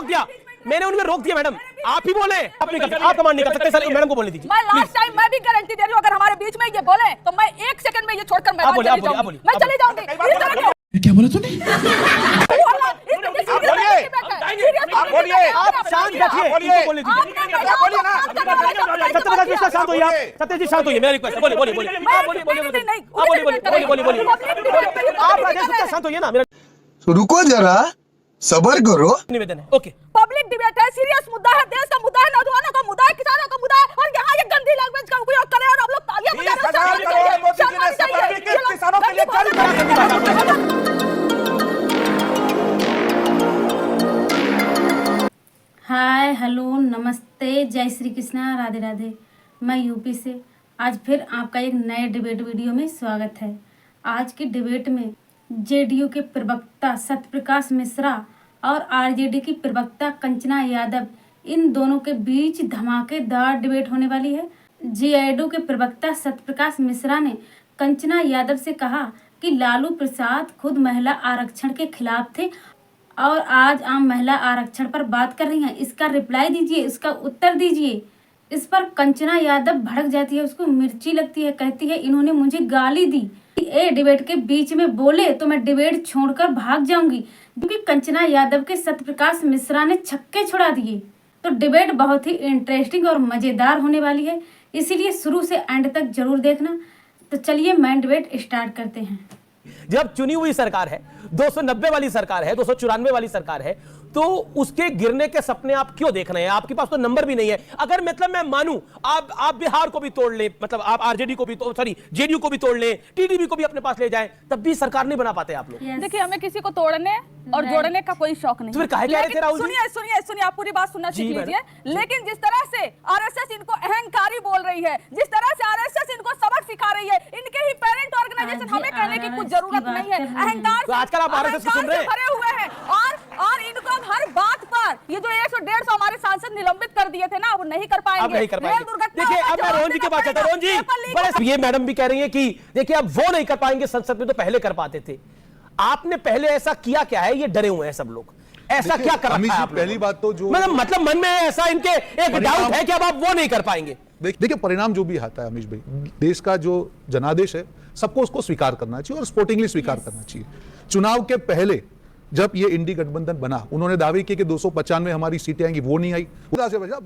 रोक दिया, मैंने उनमें रोक दिया मैडम, आप ही बोले, आप नहीं कर सकते, आप कमांड नहीं कर सकते सर, मैडम को बोलने दीजिए। मैं लास्ट टाइम मैं भी गारंटी दे रही हूँ, अगर हमारे बीच में ये बोले तो मैं 1 सेकंड में ये छोड़कर मैं चली जाऊंगी, मैं चली जाऊंगी। क्या बोला तूने? आप बोलिए, आप शांत रखिए, इनको बोलने दीजिए, सत्यप्रकाश मिश्रा शांत होइए, आप सत्य जी शांत होइए, मेरा रिक्वेस्ट है, बोलिए बोलिए बोलिए, आप बोलिए बोलिए बोलिए, आप राजेश गुप्ता शांत होइए ना, मेरा रुको जरा, सबर करो। निवेदन है, ओके। पब्लिक डिबेट है, सीरियस मुद्दा है, देश का मुद्दा है, नौजवानों का मुद्दा है, किसानों का मुद्दा है, और यहाँ ये गंदी लैंग्वेज का उपयोग करें और आप लोग तालियां बजा रहे हैं। हाय हेलो नमस्ते, जय श्री कृष्णा, राधे राधे। मैं यूपी से आज फिर आपका एक नए डिबेट वीडियो में स्वागत है। आज की डिबेट में जेडीयू के प्रवक्ता सत्यप्रकाश मिश्रा और आरजेडी की प्रवक्ता कंचना यादव, इन दोनों के बीच धमाकेदार डिबेट होने वाली है। जेडीयू के प्रवक्ता सत्यप्रकाश मिश्रा ने कंचना यादव से कहा कि लालू प्रसाद खुद महिला आरक्षण के खिलाफ थे और आज आम महिला आरक्षण पर बात कर रही हैं। इसका रिप्लाई दीजिए, इसका उत्तर दीजिए। इस पर कंचना यादव भड़क जाती है, उसको मिर्ची लगती है, कहती है इन्होंने मुझे गाली दी, ये डिबेट के बीच में बोले तो मैं डिबेट छोड़कर भाग जाऊंगी, क्योंकि कंचना यादव के सत्यप्रकाश मिश्रा ने छक्के छुड़ा दिए। तो डिबेट बहुत ही इंटरेस्टिंग और मज़ेदार होने वाली है, इसीलिए शुरू से एंड तक जरूर देखना। तो चलिए मेन डिबेट स्टार्ट करते हैं। जब चुनी हुई सरकार है, 290 वाली सरकार है, 294 वाली सरकार है, तो उसके गिरने के सपने आप क्यों देख रहे हैं? आपके पास तो नंबर भी नहीं है। अगर मतलब मैं मानूं आप बिहार को भी तोड़ ले, मतलब आप आरजेडी को भी जेडीयू को भी तोड़ ले, टीडीपी को भी अपने पास ले जाएं, तब भी सरकार नहीं बना पाते आप लोग। देखिए, हमें किसी को तोड़ने और जोड़ने का कोई शौक नहीं। तो फिर काहे कह रहे थे राहुल जी? सुनिए, आप पूरी बात सुनना सीख लीजिए। लेकिन जिस तरह से आरएसएस इनको अहंकारी बोल रही है, जिस तरह से आरएसएस इनको सबक सिखा रही है, इनके ही पेरेंट ऑर्गेनाइजेशन, हमें कहने की कुछ जरूरत नहीं है। अहंकार तो आजकल आप आरएसएस को सुन रहे हैं, भरे हुए हैं, और इनको हर बात पर ये जो 100-150 हमारे सांसद निलंबित कर दिए थे ना, वो नहीं कर पाएंगे। देखिए, अब मैं रोहन जी के पास आता हूं। रोहन जी, ये मैडम भी कह रही है कि देखिए अब वो नहीं कर पाएंगे, संसद में तो पहले कर पाते थे। आपने पहले ऐसा किया क्या है? ये डरे हुए हैं सब लोग, ऐसा क्या कर रखा है? पहली बात तो जो मतलब मन में ऐसा इनके एक डाउट है कि अब आप वो नहीं कर पाएंगे। देखिए, परिणाम जो भी आता है अमीश भाई, देश का जो जनादेश है सबको उसको स्वीकार करना चाहिए और स्पोर्टिंगली स्वीकार करना चाहिए। चुनाव के पहले जब ये इंडी गठबंधन बना, उन्होंने दावे किए कि 295 हमारी सीटें आएंगी, वो नहीं आई।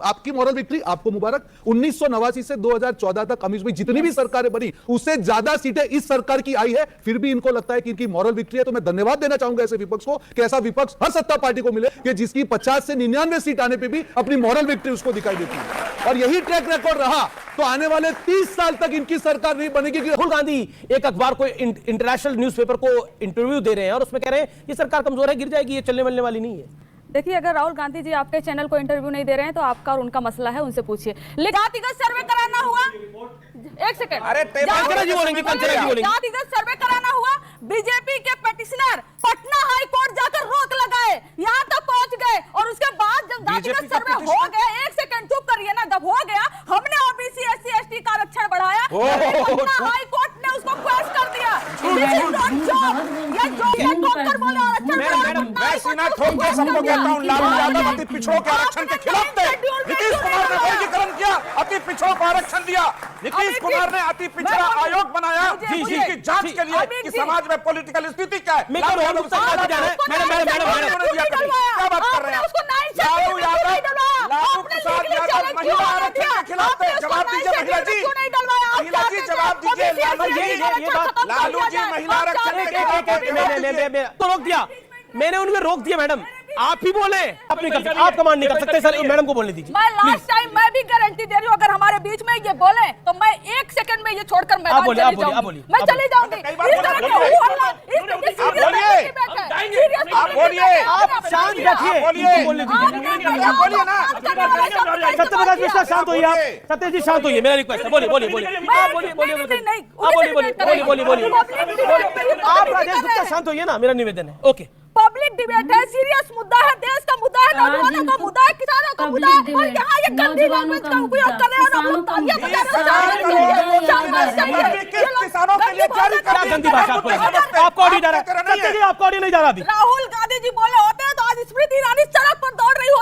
आपकी मॉरल विक्ट्री, आपको मुबारक। 1989 से 2014 तक अमीश भाई जितनी भी सरकारें बनी, उससे ज्यादा सीटें इस सरकार की आई है, फिर भी इनको लगता है कि इनकी मॉरल विक्ट्री है। तो मैं धन्यवाद देना चाहूंगा ऐसे विपक्ष को कि ऐसा विपक्ष हर सत्ता पार्टी को मिले कि जिसकी 50 से 99 सीट आने पर भी अपनी मॉरल विक्ट्री उसको दिखाई देती है। और यही ट्रैक रिकॉर्ड रहा तो आने वाले 30 साल तक इनकी सरकार नहीं बनेगी। राहुल गांधी एक अखबार को, इंटरनेशनल न्यूज़पेपर को इंटरव्यू दे रहे हैं और उसमें कह रहे हैं ये सरकार कमजोर है, गिर जाएगी, ये चलने वालने वाली नहीं है। देखिए, अगर राहुल गांधी जी आपके चैनल को इंटरव्यू नहीं दे रहे हैं तो आपका और उनका मसला है, उनसे पूछिए। जातिगत सर्वे कराना हुआ, एक सेकंड, जातिगत सर्वे कराना हुआ, बीजेपी के पिटिशनर पटना हाई कोर्ट जाकर रोक लगाए, यहाँ तक पहुंच गए, और उसके बाद जब जातिगत सर्वे हो गया, एक सेकंड चुप करिए ना, जब हो गया, हमने ओबीसी SC ST का आरक्षण बढ़ाया, पटना हाई कोर्ट ने उसको क्वेश्चन कर दिया। सबको कहता हूं, लालू यादव अति पिछड़ों के आरक्षण के खिलाफ थे। नीतीश कुमार ने वर्गीकरण किया, अति पिछड़ों को आरक्षण दिया। नीतीश कुमार ने अति पिछड़ा आयोग बनाया जिसकी जांच के लिए कि समाज में पॉलिटिकल स्थिति क्या है। क्या बात कर रहे हैं? लालू प्रसाद यादव महिला आरक्षण के खिलाफ थे। जवाब दीजिए महिला जी, जवाब दीजिए। लालू जी महिला आरक्षण के खिलाफ तो रोक दिया, मैंने उनमें रोक दिया मैडम, आप ही बोले, आप नहीं कर सकते, आप कमांड नहीं कर सकते सर, मैडम को बोलने दीजिए। मैं लास्ट टाइम मैं भी गारंटी दे रही हूँ, अगर हमारे बीच में ये बोले तो मैं 1 सेकंड में ये छोड़कर मैं चली जाऊंगी, मैं चली जाऊंगी। आप बोलिए, आप शांत रखिए, बोलने दीजिए, सत्यप्रकाश मिश्रा शांत होइए, आप सत्य जी शांत होइए, मेरा रिक्वेस्ट है, बोलिए बोलिए बोलिए, आप राजेश गुप्ता शांत होइए ना, मेरा निवेदन है, ओके। पब्लिक डिबेट है, सीरियस मुद्दा है, देश का मुद्दा है, नौजवानों का मुद्दा है, किसानों का मुद्दा है, और यहाँ ये गंदी लैंग्वेज का उपयोग कर रहे हैं और आप लोग तालियां बजा रहे हैं। किसानों के लिए क्या गंदी भाषा आपको ऑडियो जा रहा है? सत्य जी आपको ऑडियो नहीं जा रहा अभी। राहुल गांधी जी बोले होते हैं तो आज स्मृति ईरानी सड़क पर दौड़ रही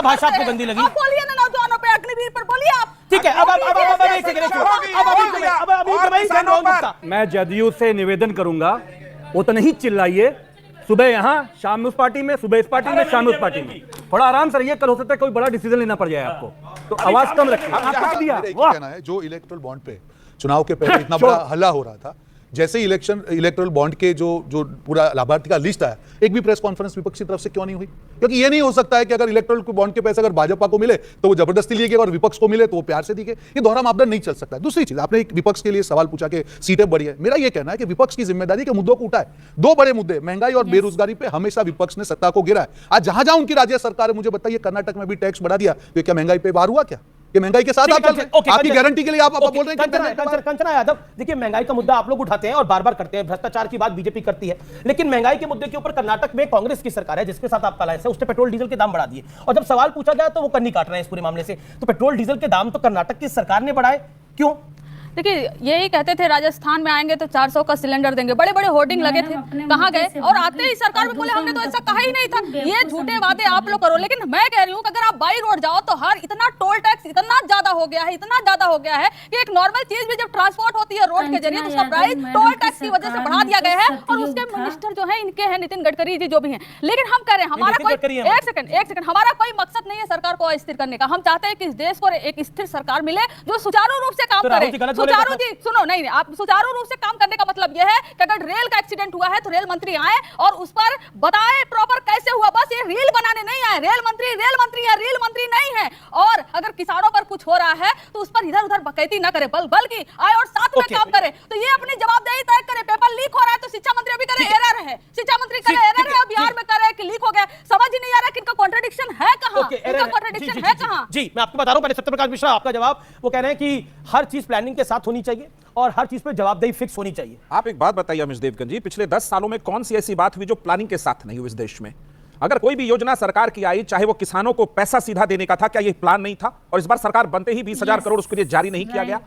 भाषा आपको गंदी लगी? आप बोलिए ना नौजवानों पे, अग्निवीर पर बोलिए आप। ठीक है, अब एक सेकंड, मैं जदयू से निवेदन करूंगा, वो तो नहीं चिल्लाइए, सुबह यहाँ शाम में उस पार्टी में, सुबह इस पार्टी में, शाम में उस पार्टी में, थोड़ा आराम से रहिए। कल हो सकता है कोई बड़ा डिसीजन लेना पड़ जाए आपको, तो आवाज कम रखिए। कहना है जो इलेक्टोरल बॉन्ड पे चुनाव के पहले इतना बड़ा हल्ला हो रहा था, जैसे इलेक्टोरल बॉन्ड के जो पूरा लाभार्थी का लिस्ट आया, एक भी प्रेस कॉन्फ्रेंस विपक्ष की तरफ से क्यों नहीं हुई? क्योंकि ये नहीं हो सकता है कि अगर इलेक्टोरल बॉन्ड के पैसे अगर भाजपा को मिले तो वो जबरदस्ती लिए गए और विपक्ष को मिले तो वो प्यार से दिए। ये दोहरा मापदंड नहीं चल सकता है। दूसरी चीज, आपने एक विपक्ष के लिए सवाल पूछा कि सीटें बढ़ी है। मेरा ये कहना है कि विपक्ष की जिम्मेदारी के मुद्दों को उठाए। दो बड़े मुद्दे, महंगाई और बेरोजगारी पे हमेशा विपक्ष ने सत्ता को गिरा है। आज जहां जहां उनकी राज्य सरकार है, मुझे बताइए कर्नाटक में भी टैक्स बढ़ा दिया, तो क्या महंगाई पे वार हुआ? क्या कि महंगाई के साथ आप चल रहे हैं? आपकी गारंटी के लिए आप बोल रहे हैं कंचना यादव, देखिए महंगाई का मुद्दा आप लोग उठाते हैं और बार बार करते हैं, भ्रष्टाचार की बात बीजेपी करती है, लेकिन महंगाई के मुद्दे के ऊपर कर्नाटक में कांग्रेस की सरकार है जिसके साथ आपका अलायंस है, उसने पेट्रोल डीजल के दाम बढ़ा दिए, और जब सवाल पूछा गया तो वो कन्नी काट रहे हैं इस पूरे मामले से। तो पेट्रोल डीजल के दाम तो कर्नाटक की सरकार ने बढ़ाए, क्यों? देखिए यही कहते थे राजस्थान में आएंगे तो 400 का सिलेंडर देंगे, बड़े बड़े होर्डिंग लगे थे, कहाँ गए? और आते ही सरकार में बोले हमने तो ऐसा कहा ही नहीं था। ये झूठे वादे आप लोग करो, लेकिन मैं कह रही हूँ कि अगर आप बाई रोड जाओ तो हर इतना टोल टैक्स इतना ज्यादा हो गया है, इतना ज्यादा हो गया है कि एक नॉर्मल चीज भी जब ट्रांसपोर्ट होती है रोड के जरिए तो उसका प्राइस टोल टैक्स की वजह से बढ़ा दिया गया है। और उसके मिनिस्टर जो है इनके हैं नितिन गडकरी जी जो भी हैं, लेकिन हम कह रहे हैं हमारा कोई एक सेकंड हमारा कोई मकसद नहीं है सरकार को अस्थिर करने का। हम चाहते हैं कि इस देश को एक स्थिर सरकार मिले जो सुचारू रूप से काम करे। सुचारू जी सुनो, नहीं आप सुचारू रूप से काम करने का मतलब यह है कि अगर रेल का एक्सीडेंट हुआ है तो रेल मंत्री आए और उस पर बताए प्रॉपर कैसे हुआ। बस ये रील बनाने नहीं आए, रेल मंत्री है, रेल मंत्री नहीं है। और अगर किसानों पर कुछ हो रहा है तो उस पर इधर उधर बकैती ना करे, बल्कि आए और साथ में काम करे। तो ये अपनी जवाबदेही तय करे। पेपर लीक हो रहा है तो शिक्षा मंत्री अभी करे एरर है, शिक्षा मंत्री करे एरर है, बिहार में करे कि लीक हो गया। समझ ही नहीं आ रहा कि इनका कॉन्ट्रडिक्शन है कहां, इनका कॉन्ट्रडिक्शन है कहां? जी मैं आपको बता रहा हूं, पहले सत्यप्रकाश मिश्रा आपका जवाब, वो कह रहे हैं कि हर चीज प्लानिंग के साथ होनी चाहिए और हर चीज पे जवाबदेही फिक्स होनी चाहिए। आप एक बात बताइए अमिश देवगन जी, पिछले 10 सालों में कौन सी ऐसी बात हुई जो प्लानिंग के साथ नहीं हुई इस देश में? अगर कोई भी योजना सरकार की आई, चाहे वो किसानों को पैसा सीधा देने का था, क्या ये प्लान नहीं था? और इस बार सरकार बनते ही 20,000 करोड़ उसके लिए जारी नहीं किया गया?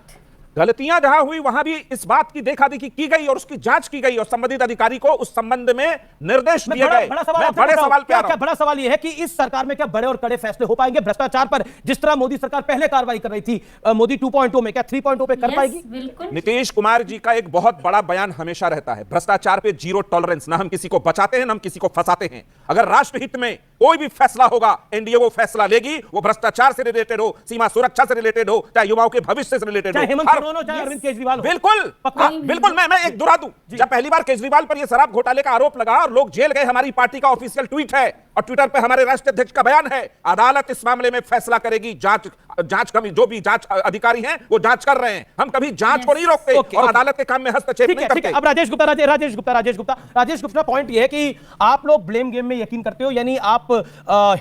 गलतियां जहां हुई वहां भी इस बात की देखा देखी की गई और उसकी जांच की गई और संबंधित अधिकारी को उस संबंध में निर्देश दिए गए। बड़ा सवाल क्या बड़ा सवाल यह है कि इस सरकार में क्या बड़े और कड़े फैसले हो पाएंगे भ्रष्टाचार पर? जिस तरह मोदी सरकार पहले कार्रवाई कर रही थी मोदी 2.0 में, क्या 3.0 पे कर पाएगी? नीतीश कुमार जी का एक बहुत बड़ा बयान हमेशा रहता है, भ्रष्टाचार पे जीरो टॉलरेंस। ना हम किसी को बचाते हैं ना हम किसी को फंसाते हैं। अगर राष्ट्रहित में कोई भी फैसला होगा, एनडीए वो फैसला लेगी, वो भ्रष्टाचार से रिलेटेड हो, सीमा सुरक्षा से रिलेटेड हो, चाहे युवाओं के भविष्य से रिलेटेड हो, चाहे अरविंद केजरीवाल, बिल्कुल बिल्कुल। मैं एक दुहरा दूं, जब पहली बार केजरीवाल पर यह शराब घोटाले का आरोप लगा और लोग जेल गए, हमारी पार्टी का ऑफिशियल ट्वीट है और ट्विटर पे हमारे राष्ट्रीय अध्यक्ष का बयान है, अदालत इस मामले में फैसला करेगी। जांच कमी जो भी जांच अधिकारी हैं वो जांच कर रहे हैं, हम कभी जांच को नहीं रोकते और अदालत के काम में हस्तक्षेप नहीं करते। अब राजेश गुप्ता पॉइंट ये है कि आप लोग ब्लेम गेम में यकीन करते हो, यानी आप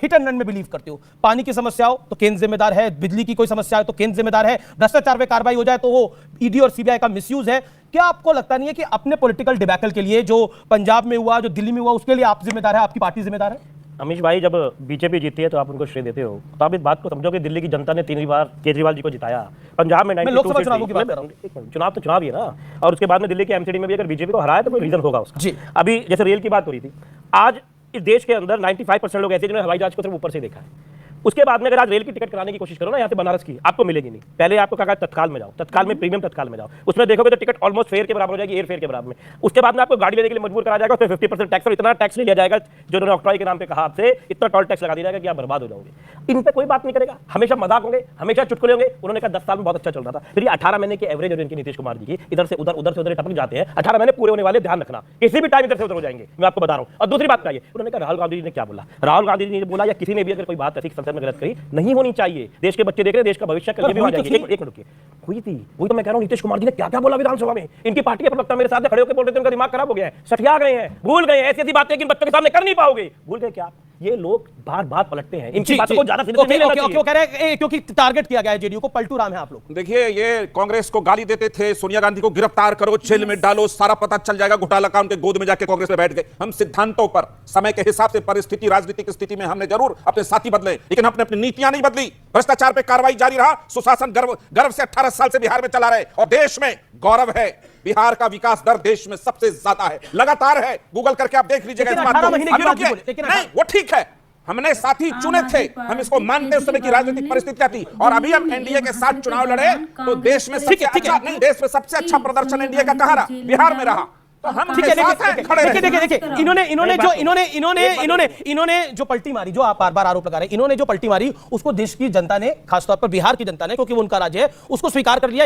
हिट एंड रन में बिलीव करते हो। पानी की समस्या हो तो केंद्र जिम्मेदार है, बिजली की कोई समस्या हो तो केंद्र जिम्मेदार है, भ्रष्टाचार पे कार्रवाई हो जाए तो वो ईडी और सीबीआई का मिसयूज है। क्या आपको लगता नहीं है कि अपने पॉलिटिकल डिबैकल के लिए जो पंजाब में हुआ, जो दिल्ली में हुआ, उसके लिए आप जिम्मेदार है, आपकी पार्टी जिम्मेदार है? अमीश भाई, जब बीजेपी जीती है तो आप उनको श्रेय देते हो, तो आप इस बात को समझो कि दिल्ली की जनता ने 3 बार केजरीवाल जी को जिताया। पंजाब में 92 लोकसभा चुनावों की बात कर रहा हूं। चुनाव तो चुनाव ही है ना, और उसके बाद में दिल्ली के एमसीडी में भी अगर बीजेपी को हराया तो कोई रीजन होगा उसका। अभी जैसे रेल की बात हो रही थी, आज इस देश के अंदर 95% लोग ऐसे जिन्होंने हवाई जहाज को सिर्फ ऊपर से देखा है। उसके बाद में अगर आज रेल की टिकट कराने की कोशिश करो ना यहाँ से बनारस की, आपको मिलेगी नहीं। पहले आपको कहा तत्काल में जाओ, तत्काल में प्रीमियम तत्काल में जाओ, उसमें देखोगे तो टिकट ऑलमोस्ट फेयर के बराबर हो जाएगी, एयर फेयर के बराबर में। उसके बाद में आपको गाड़ी लेने के लिए मजबूर करा जाएगा, उसमें 50% टैक्स और इतना टैक्स लिया जाएगा जो उन्होंने ऑक्ट्रॉय के नाम पे कहा आपसे, इतना टोल टैक्स लगा दिया जाएगा कि आप बर्बाद हो जाओगे। इन पे कोई बात नहीं करेगा, हमेशा मजाक होंगे, हमेशा चुटकुले होंगे। उन्होंने कहा 10 साल में बहुत अच्छा चल रहा था, फिर 18 महीने की एवरेज और इनकी नीतीश कुमार जी की इधर से उधर टपक जाते हैं। 18 महीने पूरे होने वाले, ध्यान रखना, किसी भी टाइम इधर से उधर हो जाएंगे, मैं आपको बता रहा हूं। और दूसरी बात चाहिए, उन्होंने कहा राहुल गांधी जी ने क्या बोला, राहुल गांधी जी ने बोला या किसी ने भी अगर कोई बात ऐसी संसद में गलत कही नहीं होनी चाहिए। देश के बच्चे देख रहे हैं, देश का भविष्य कल भी हो जाएगी। एक मिनट रुकिए, हुई थी, वही तो मैं कह रहा हूं। नीतीश कुमार जी ने क्या क्या बोला विधानसभा में, इनकी पार्टी के प्रवक्ता मेरे साथ खड़े होकर बोल रहे थे, उनका दिमाग खराब हो गया है, सठिया गए हैं, भूल गए हैं, ऐसी बातें बच्चों के सामने कर नहीं पाओगे। भूल गए क्या? ये लोग बार बार पलटते हैं, इनकी बातों को ज्यादा सीरियस नहीं लेना चाहिए। क्यों कह रहे हैं? क्योंकि टारगेट किया गया है जेडीयू को, पलटू राम है आप लोग। देखिए, ये कांग्रेस को गाली देते थे, सोनिया गांधी को गिरफ्तार करो, जेल में डालो, सारा पता चल जाएगा घोटाला का, उनके गोद में जाके कांग्रेस में बैठ गए। हम सिद्धांतों पर, समय के हिसाब से, परिस्थिति राजनीतिक स्थिति में हमने जरूर अपने साथी बदले, लेकिन हमने अपनी नीतियां नहीं बदली। भ्रष्टाचार पे कार्रवाई जारी रहा, सुशासन गर्व से 18 साल से बिहार में चला रहे और देश में गौरव है। बिहार का विकास दर देश में सबसे ज्यादा है, लगातार है, गूगल करके आप देख लीजिएगा इस बात को। नहीं, वो ठीक है, हमने साथी चुने थे, हम इसको मानते हैं उस समय की राजनीतिक परिस्थिति क्या थी। और अभी हम एनडीए के साथ चुनाव लड़े तो देश में सबसे अच्छा नहीं, देश में सबसे अच्छा प्रदर्शन एनडीए का कहां रहा? बिहार में रहा। तो हम ठीक है, देखिए इन्होंने जो पलटी मारी, जो आप बार-बार आरोप लगा रहे हैं, इन्होंने जो पलटी मारी उसको देश की जनता ने, खासतौर पर बिहार की जनता ने, क्योंकि वो उनका राज्य है, उसको स्वीकार कर लिया।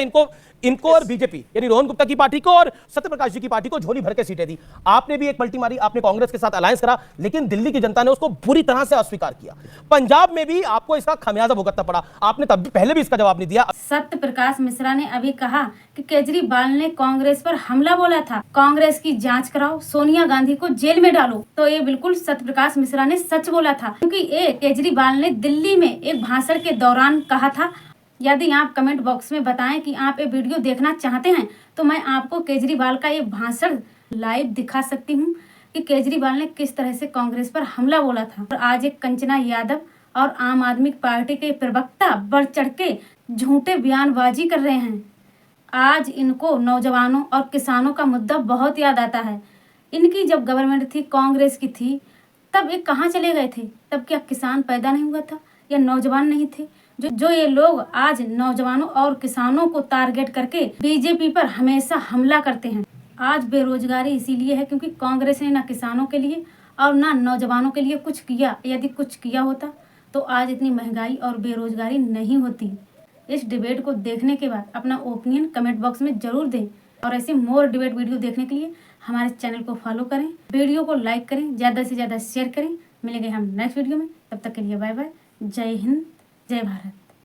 इनको और बीजेपी यानी रोहन गुप्ता की पार्टी को और सत्यप्रकाश जी की पार्टी को झोली भर के सीटें दी। आपने भी एक पलटी मारी, आपने कांग्रेस के साथ अलायंस करा, लेकिन दिल्ली की जनता ने उसको बुरी तरह से अस्वीकार किया। पंजाब में भी आपको इसका खमियाजा भुगतना पड़ा, आपने तब भी पहले भी इसका जवाब नहीं दिया। सत्यप्रकाश मिश्रा ने अभी कहा कि केजरीवाल ने कांग्रेस पर हमला बोला था, कांग्रेस की जांच कराओ, सोनिया गांधी को जेल में डालो। तो ये बिल्कुल सत्यप्रकाश मिश्रा ने सच बोला था, क्योंकि ये केजरीवाल ने दिल्ली में एक भाषण के दौरान कहा था। यदि आप कमेंट बॉक्स में बताएं कि आप ये वीडियो देखना चाहते हैं तो मैं आपको केजरीवाल का ये भाषण लाइव दिखा सकती हूँ कि केजरीवाल ने किस तरह से कांग्रेस पर हमला बोला था। और आज एक कंचना यादव और आम आदमी पार्टी के प्रवक्ता बढ़ चढ़ के झूठे बयानबाजी कर रहे हैं। आज इनको नौजवानों और किसानों का मुद्दा बहुत याद आता है। इनकी जब गवर्नमेंट थी, कांग्रेस की थी, तब ये कहाँ चले गए थे? तब क्या किसान पैदा नहीं हुआ था या नौजवान नहीं थे? जो ये लोग आज नौजवानों और किसानों को टारगेट करके बीजेपी पर हमेशा हमला करते हैं। आज बेरोजगारी इसीलिए है क्योंकि कांग्रेस ने ना किसानों के लिए और ना नौजवानों के लिए कुछ किया। यदि कुछ किया होता तो आज इतनी महंगाई और बेरोजगारी नहीं होती। इस डिबेट को देखने के बाद अपना ओपिनियन कमेंट बॉक्स में जरूर दें और ऐसे मोर डिबेट वीडियो देखने के लिए हमारे चैनल को फॉलो करें, वीडियो को लाइक करें, ज़्यादा से ज़्यादा शेयर करें। मिलेंगे हम नेक्स्ट वीडियो में, तब तक के लिए बाय बाय। जय हिंद, जय भारत।